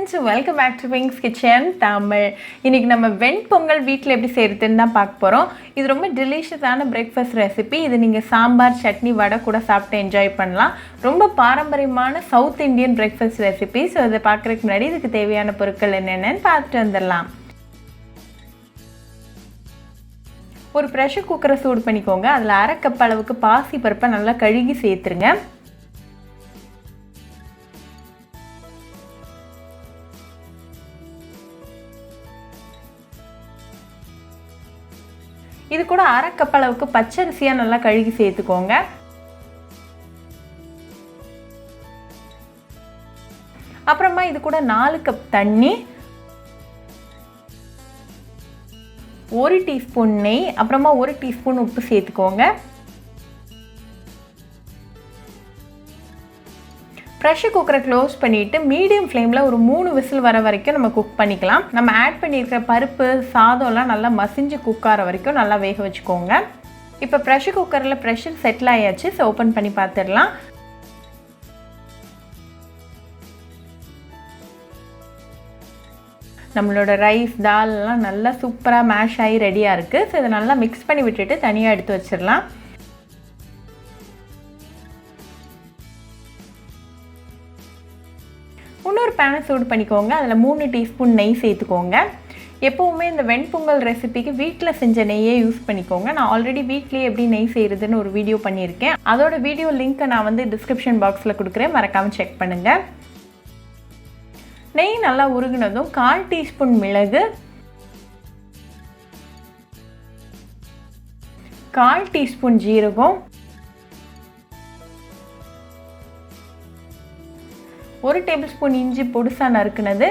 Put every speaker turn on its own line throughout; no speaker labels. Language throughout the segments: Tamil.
friends, welcome back to Wings Kitchen Tamil. இன்னைக்கு நம்ம வெண் பொங்கல் வீட்ல எப்படி செய்யறதுன்னு தான் பார்க்க போறோம். இது ரொம்ப டெலிஷியஸான பிரேக்ஃபாஸ்ட் ரெசிபி. இது நீங்க சாம்பார், சட்னி, வடை கூட சாப்பிட்டு என்ஜாய் பண்ணலாம். ரொம்ப பாரம்பரியமான south Indian breakfast recipe. So இத பார்க்கறதுக்கு முன்னாடி இதுக்கு தேவையான பொருட்கள் என்னென்னன்னு பார்த்துட்டு வந்துடலாம். ஒரு பிரஷர் குக்கரை சூடு பண்ணிக்கோங்க. அதுல 1/2 கப் அளவுக்கு பாசி பருப்பை நல்லா கழுகி சேர்த்துருங்க. இது கூட 1/2 கப் அளவுக்கு பச்சரிசியா நல்லா கழுகி சேர்த்துக்கோங்க. அப்புறமா இது கூட 4 கப் தண்ணி, 1 டீஸ்பூன் நெய், அப்புறமா 1 டீஸ்பூன் உப்பு சேர்த்துக்கோங்க. ப்ரெஷர் குக்கரை க்ளோஸ் பண்ணிவிட்டு மீடியம் ஃப்ளேமில் ஒரு 3 விசில் வர வரைக்கும் நம்ம குக் பண்ணிக்கலாம். நம்ம ஆட் பண்ணியிருக்கிற பருப்பு, சாதம்லாம் நல்லா மசிஞ்சு குக் ஆகிற வரைக்கும் நல்லா வேக வச்சுக்கோங்க. இப்போ ப்ரெஷர் குக்கரில் ப்ரெஷர் செட்டில் ஆயாச்சு. ஸோ ஓப்பன் பண்ணி பார்த்துடலாம். நம்மளோட ரைஸ், தால்லாம் நல்லா சூப்பராக மேஷ் ஆகி ரெடியாக இருக்குது. ஸோ இதை நல்லா மிக்ஸ் பண்ணி விட்டுட்டு தனியாக எடுத்து வச்சிடலாம். இன்னொரு பேனை சூடு பண்ணிக்கோங்க. அதில் 3 டீஸ்பூன் நெய் சேர்த்துக்கோங்க. எப்போவுமே இந்த வெண்பொங்கல் ரெசிபிக்கு வீட்டில் செஞ்ச நெய்யே யூஸ் பண்ணிக்கோங்க. நான் ஆல்ரெடி வீட்லேயே எப்படி நெய் செய்கிறதுன்னு ஒரு வீடியோ பண்ணியிருக்கேன். அதோட வீடியோ லிங்க்கை நான் வந்து டிஸ்கிரிப்ஷன் பாக்ஸில் கொடுக்குறேன், மறக்காமல் செக் பண்ணுங்கள். நெய் நல்லா உருகினதும் 1/4 டீஸ்பூன் மிளகு, 1/4 டீஸ்பூன் ஜீரகம், 1 டேபிள் ஸ்பூன் இஞ்சி பொடிசா நறுக்குனது,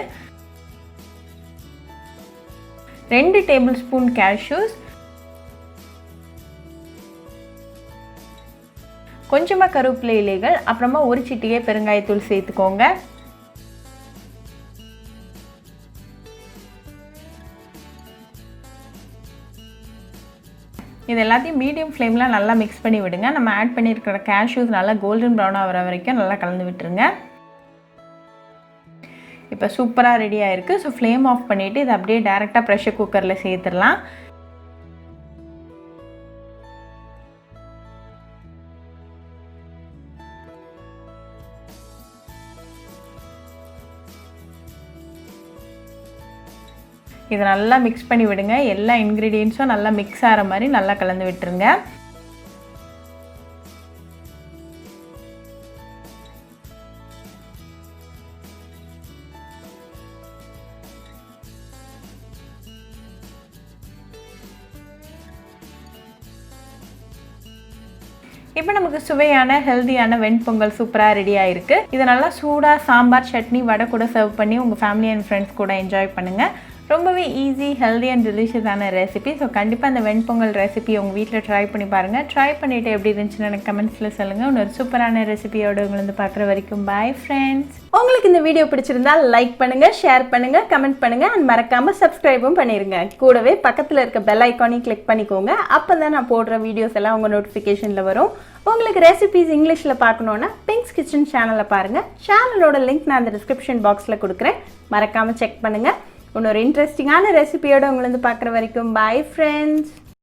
2 டேபிள் ஸ்பூன் கேஷ்யூஸ், கொஞ்சமா கருவேப்பிலை இலைகள், அப்புறமா 1 சிட்டிகை பெருங்காயத்தூள் சேர்த்துக்கோங்க. இது எல்லாத்தையும் மீடியம் ஃப்ளேமில் நல்லா மிக்ஸ் பண்ணி விடுங்க. நம்ம ஆட் பண்ணியிருக்கிற கேஷ்யூஸ் நல்லா கோல்டன் ப்ரௌன் ஆகிற வரைக்கும் நல்லா கலந்து விட்டுருங்க. இப்போ சூப்பராக ரெடி ஆகிருக்கு. ஸோ ஃப்ளேம் ஆஃப் பண்ணிவிட்டு இதை அப்படியே டேரெக்டாக ப்ரெஷர் குக்கரில் சேர்த்துடலாம். இதை நல்லா மிக்ஸ் பண்ணி விடுங்க. எல்லா இன்க்ரீடியன்ஸும் நல்லா மிக்ஸ் ஆகிற மாதிரி நல்லா கலந்து விட்டுருங்க. இப்போ நமக்கு சுவையான ஹெல்தியான வெண்பொங்கல் சூப்பராக ரெடி ஆகிருக்கு. இதை நல்லா சூடாக சாம்பார், சட்னி, வடை கூட சர்வ் பண்ணி உங்கள் ஃபேமிலி அண்ட் ஃப்ரெண்ட்ஸ் கூட என்ஜாய் பண்ணுங்கள். ரொம்பவே ஈஸி, ஹெல்தி அண்ட் டெலிஷியஸான ரெசிபி. ஸோ கண்டிப்பாக அந்த வெண்பொங்கல் ரெசிபி உங்கள் வீட்டில் ட்ரை பண்ணி பாருங்கள். ட்ரை பண்ணிவிட்டு எப்படி இருந்துச்சுன்னு எனக்கு கமெண்ட்ஸில் சொல்லுங்கள். இன்னொரு சூப்பரான ரெசிபியோடு உங்களை வந்து பார்க்குற வரைக்கும் பாய் ஃப்ரெண்ட்ஸ். உங்களுக்கு இந்த வீடியோ பிடிச்சிருந்தால் லைக் பண்ணுங்கள், ஷேர் பண்ணுங்கள், கமெண்ட் பண்ணுங்கள் அண்ட் மறக்காமல் சப்ஸ்கிரைபும் பண்ணிடுங்க. கூடவே பக்கத்தில் இருக்க பெல் ஐக்கானையும் கிளிக் பண்ணிக்கோங்க. அப்போ தான் நான் போடுற வீடியோஸ் எல்லாம் உங்கள் நோட்டிஃபிகேஷனில் வரும். உங்களுக்கு ரெசிபிஸ் இங்கிலீஷில் பார்க்கணுன்னா பிங்க்ஸ் கிச்சன் சேனலை பாருங்கள். சேனலோட லிங்க் நான் அந்த டிஸ்கிரிப்ஷன் பாக்ஸில் கொடுக்குறேன், மறக்காமல் செக் பண்ணுங்கள். இன்னொரு இன்ட்ரெஸ்டிங்கான ரெசிபியோடு உங்களை வந்து பார்க்குற வரைக்கும் பாய் ஃப்ரெண்ட்ஸ்.